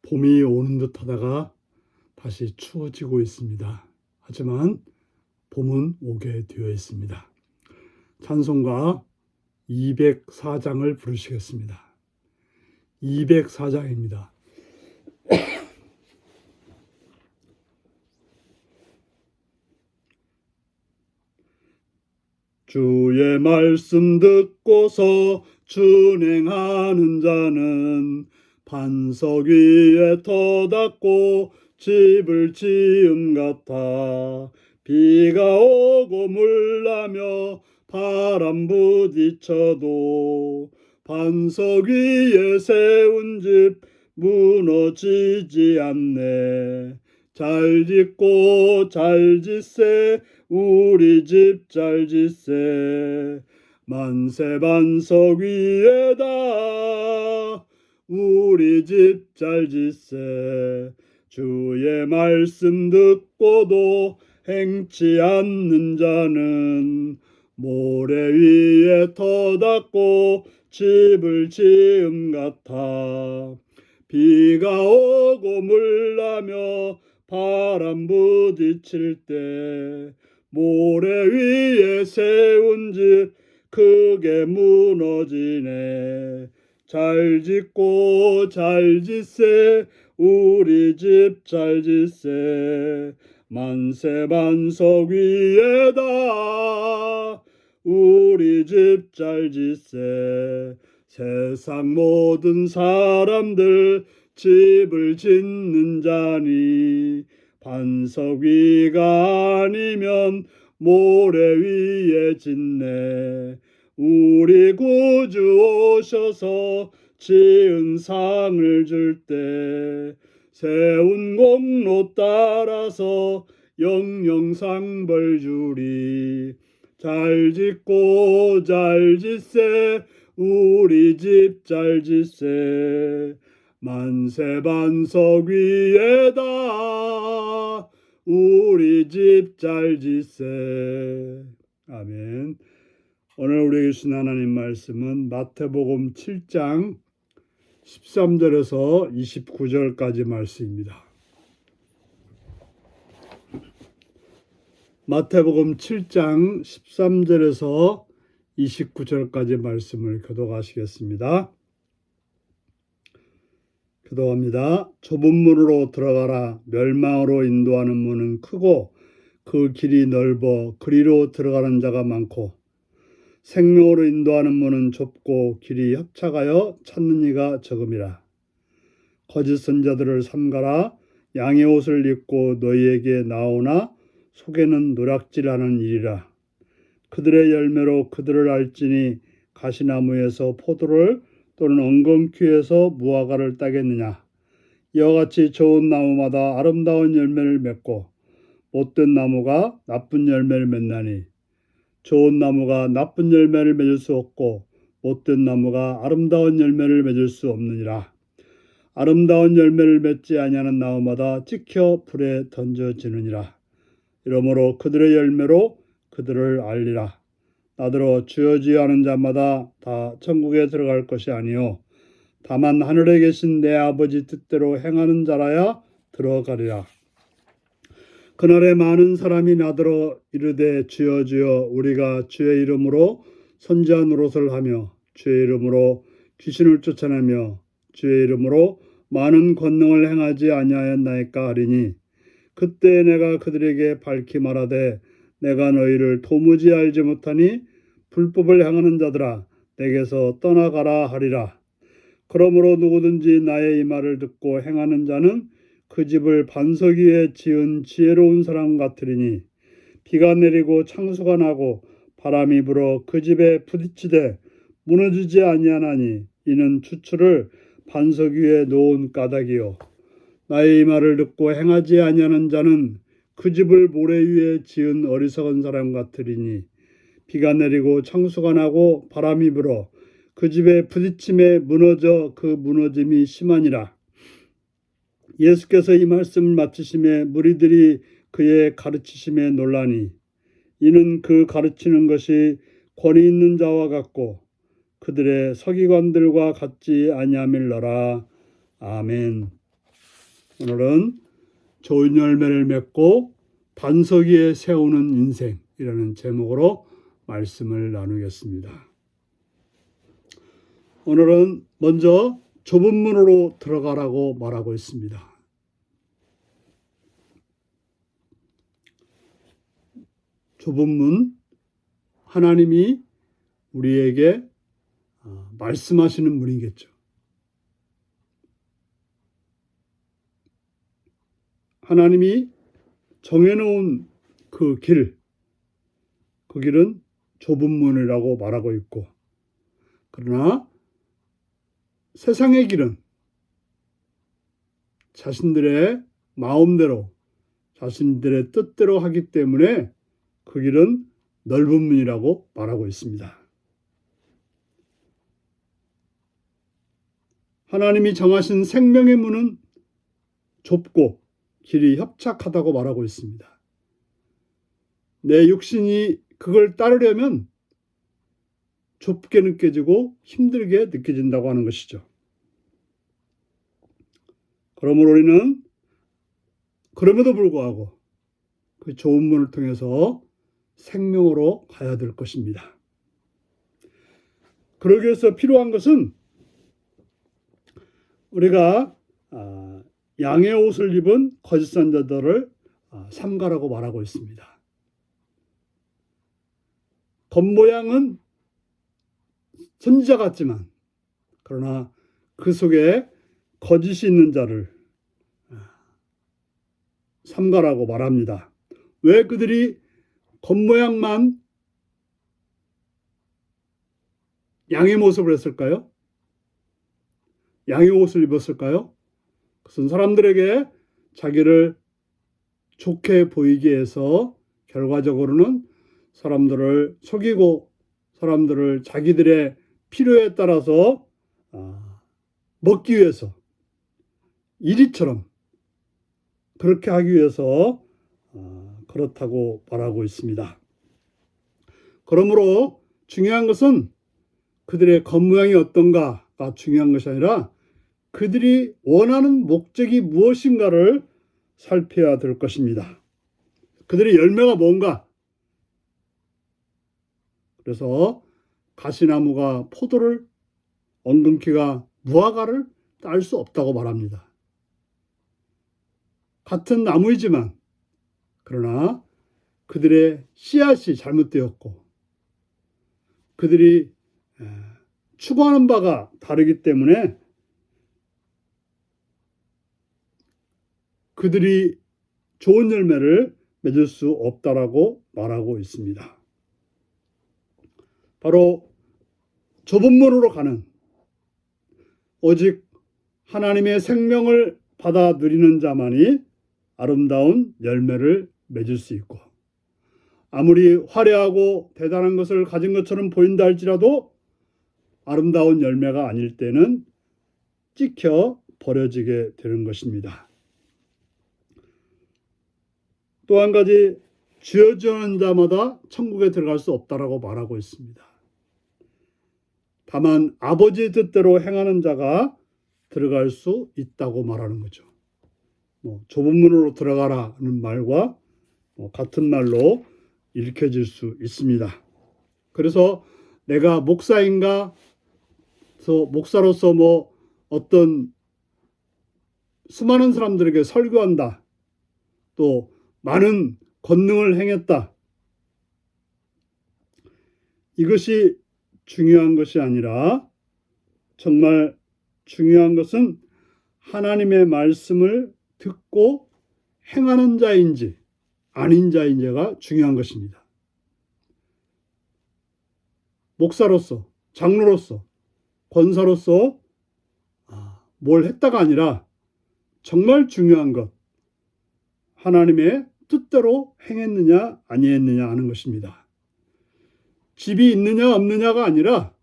봄이 오는 듯 하다가 다시 추워지고 있습니다. 하지만 봄은 오게 되어 있습니다. 찬송가 204장을 부르시겠습니다. 204장입니다. 주의 말씀 듣고서 준행하는 자는 반석 위에 터닫고 집을 지음 같아. 비가 오고 물나며 바람 부딪혀도 반석 위에 세운 집 무너지지 않네. 잘 짓고 잘 짓세 우리 집 잘 짓세. 만세 반석 위에다 우리 집 잘 짓세. 주의 말씀 듣고도 행치 않는 자는 모래 위에 터닫고 집을 지음 같아. 비가 오고 물나며 바람 부딪힐 때 모래 위에 세운 집 크게 무너지네. 잘 짓고 잘 짓세 우리 집 잘 짓세. 만세 반석 위에다 우리 집 잘 짓세. 세상 모든 사람들 집을 짓는 자니 반석 위가 아니면 모래 위에 짓네. 우리 구주 오셔서 지은 상을 줄 때 세운 공로 따라서 영영상 벌 주리. 잘 짓고 잘 짓세 우리 집 잘 짓세. 만세 반석 위에다 우리 집 잘 짓세. 아멘. 오늘 우리에게 주신 하나님 말씀은 마태복음 7장 13절에서 29절까지 말씀입니다. 마태복음 7장 13절에서 29절까지 말씀을 교독하시겠습니다. 교독합니다. 좁은 문으로 들어가라. 멸망으로 인도하는 문은 크고 그 길이 넓어 그리로 들어가는 자가 많고 생명으로 인도하는 문은 좁고 길이 협착하여 찾는 이가 적음이라. 거짓 선자들을 삼가라. 양의 옷을 입고 너희에게 나오나 속에는 노략질하는 일이라. 그들의 열매로 그들을 알지니 가시나무에서 포도를 또는 엉겅퀴에서 무화과를 따겠느냐. 이와 같이 좋은 나무마다 아름다운 열매를 맺고 못된 나무가 나쁜 열매를 맺나니 좋은 나무가 나쁜 열매를 맺을 수 없고 못된 나무가 아름다운 열매를 맺을 수 없느니라. 아름다운 열매를 맺지 아니하는 나무마다 찍혀 불에 던져지느니라. 이러므로 그들의 열매로 그들을 알리라. 나더러 주여 주여 하는 자마다 다 천국에 들어갈 것이 아니요 다만 하늘에 계신 내 아버지 뜻대로 행하는 자라야 들어가리라. 그날에 많은 사람이 나더러 이르되 주여 주여 우리가 주의 이름으로 선지한 노릇을 하며 주의 이름으로 귀신을 쫓아내며 주의 이름으로 많은 권능을 행하지 아니하였나이까 하리니 그때 내가 그들에게 밝히 말하되 내가 너희를 도무지 알지 못하니 불법을 행하는 자들아 내게서 떠나가라 하리라. 그러므로 누구든지 나의 이 말을 듣고 행하는 자는 그 집을 반석 위에 지은 지혜로운 사람 같으리니 비가 내리고 창수가 나고 바람이 불어 그 집에 부딪히되 무너지지 아니하나니 이는 추출을 반석 위에 놓은 까닭이요. 나의 이 말을 듣고 행하지 아니하는 자는 그 집을 모래 위에 지은 어리석은 사람 같으리니 비가 내리고 창수가 나고 바람이 불어 그 집에 부딪힘에 무너져 그 무너짐이 심하니라. 예수께서 이 말씀을 마치심에 무리들이 그의 가르치심에 놀라니 이는 그 가르치는 것이 권위 있는 자와 같고 그들의 서기관들과 같지 아니함일러라. 아멘. 오늘은 좋은 열매를 맺고 반석 위에 세우는 인생이라는 제목으로 말씀을 나누겠습니다. 오늘은 먼저 좁은 문으로 들어가라고 말하고 있습니다. 좁은 문, 하나님이 우리에게 말씀하시는 문이겠죠. 하나님이 정해놓은 그 길은 좁은 문이라고 말하고 있고, 그러나 세상의 길은 자신들의 마음대로, 자신들의 뜻대로 하기 때문에 그 길은 넓은 문이라고 말하고 있습니다. 하나님이 정하신 생명의 문은 좁고 길이 협착하다고 말하고 있습니다. 내 육신이 그걸 따르려면 좁게 느껴지고 힘들게 느껴진다고 하는 것이죠. 그러므로 우리는 그럼에도 불구하고 그 좁은 문을 통해서 생명으로 가야 될 것입니다. 그러기 위해서 필요한 것은 우리가 양의 옷을 입은 거짓 선자들을 삼가라고 말하고 있습니다. 겉모양은 선지자 같지만 그러나 그 속에 거짓이 있는 자를 삼가라고 말합니다. 왜 그들이 겉모양만 양의 모습을 했을까요? 양의 옷을 입었을까요? 그것은 사람들에게 자기를 좋게 보이기 위해서 결과적으로는 사람들을 속이고 사람들을 자기들의 필요에 따라서 먹기 위해서 이리처럼 그렇게 하기 위해서 그렇다고 말하고 있습니다. 그러므로 중요한 것은 그들의 겉모양이 어떤가가 중요한 것이 아니라 그들이 원하는 목적이 무엇인가를 살펴야 될 것입니다. 그들의 열매가 뭔가? 그래서 가시나무가 포도를, 엉겅퀴가 무화과를 딸 수 없다고 말합니다. 같은 나무이지만 그러나 그들의 씨앗이 잘못되었고 그들이 추구하는 바가 다르기 때문에 그들이 좋은 열매를 맺을 수 없다라고 말하고 있습니다. 바로 좁은 문으로 가는 오직 하나님의 생명을 받아 누리는 자만이 아름다운 열매를 맺을 수 있고 아무리 화려하고 대단한 것을 가진 것처럼 보인다 할지라도 아름다운 열매가 아닐 때는 찍혀 버려지게 되는 것입니다. 또 한 가지 죄지은 자마다 천국에 들어갈 수 없다라고 말하고 있습니다. 다만 아버지의 뜻대로 행하는 자가 들어갈 수 있다고 말하는 거죠. 좁은 문으로 들어가라는 말과 같은 말로 읽혀질 수 있습니다. 그래서 내가 목사인가, 목사로서 어떤 수많은 사람들에게 설교한다, 또 많은 권능을 행했다. 이것이 중요한 것이 아니라 정말 중요한 것은 하나님의 말씀을 듣고 행하는 자인지 아닌 자인지가 중요한 것입니다. 목사로서, 장로로서, 권사로서 뭘 했다가 아니라 정말 중요한 것, 하나님의 뜻대로 행했느냐 아니했느냐 하는 것입니다. 집이 있느냐 없느냐가 아니라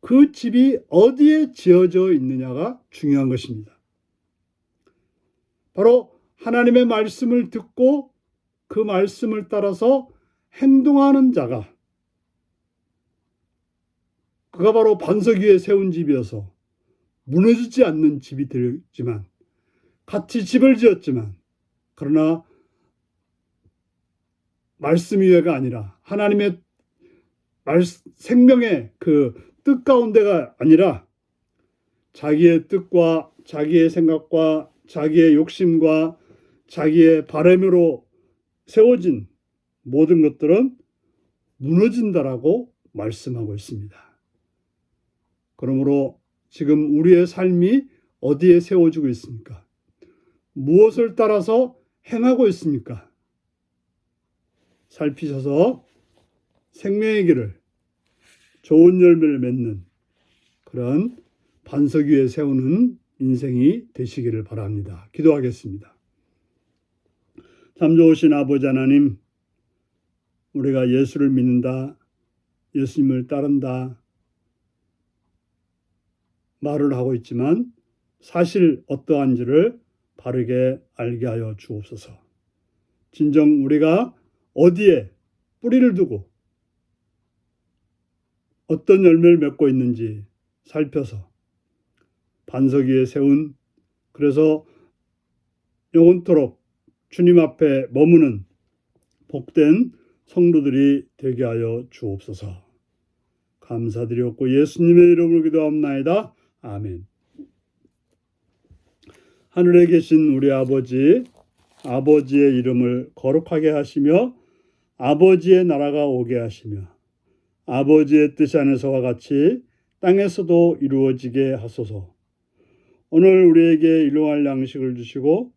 그 집이 어디에 지어져 있느냐가 중요한 것입니다. 바로 하나님의 말씀을 듣고 그 말씀을 따라서 행동하는 자가, 그가 바로 반석 위에 세운 집이어서 무너지지 않는 집이 되지만 같이 집을 지었지만 그러나 말씀 위에가 아니라 하나님의 생명의 그 뜻 가운데가 아니라 자기의 뜻과 자기의 생각과 자기의 욕심과 자기의 바람으로 세워진 모든 것들은 무너진다라고 말씀하고 있습니다. 그러므로 지금 우리의 삶이 어디에 세워지고 있습니까? 무엇을 따라서 행하고 있습니까? 살피셔서 생명의 길을 좋은 열매를 맺는 그런 반석 위에 세우는 인생이 되시기를 바랍니다. 기도하겠습니다. 참 좋으신 아버지 하나님, 우리가 예수를 믿는다, 예수님을 따른다 말을 하고 있지만 사실 어떠한지를 바르게 알게 하여 주옵소서. 진정 우리가 어디에 뿌리를 두고 어떤 열매를 맺고 있는지 살펴서 반석 위에 세운, 그래서 영원토록 주님 앞에 머무는 복된 성도들이 되게 하여 주옵소서. 감사드렸고 예수님의 이름으로 기도합나이다. 아멘. 하늘에 계신 우리 아버지, 아버지의 이름을 거룩하게 하시며 아버지의 나라가 오게 하시며 아버지의 뜻 안에서와 같이 땅에서도 이루어지게 하소서. 오늘 우리에게 일용할 양식을 주시고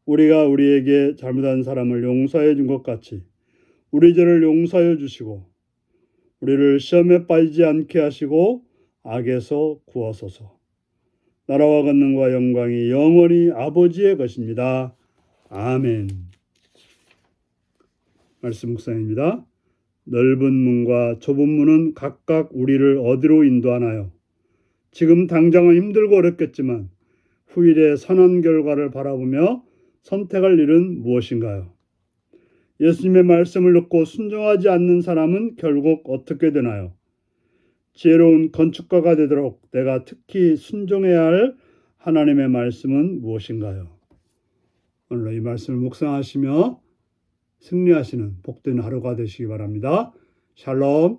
우리가 우리에게 잘못한 사람을 용서해 준 것 같이 우리 죄를 용서해 주시고 우리를 시험에 빠지지 않게 하시고 악에서 구하소서. 나라와 권능과 영광이 영원히 아버지의 것입니다. 아멘. 말씀 묵상입니다. 넓은 문과 좁은 문은 각각 우리를 어디로 인도하나요? 지금 당장은 힘들고 어렵겠지만 후일의 선한 결과를 바라보며 선택할 일은 무엇인가요? 예수님의 말씀을 듣고 순종하지 않는 사람은 결국 어떻게 되나요? 지혜로운 건축가가 되도록 내가 특히 순종해야 할 하나님의 말씀은 무엇인가요? 오늘 이 말씀을 묵상하시며 승리하시는 복된 하루가 되시기 바랍니다. 샬롬.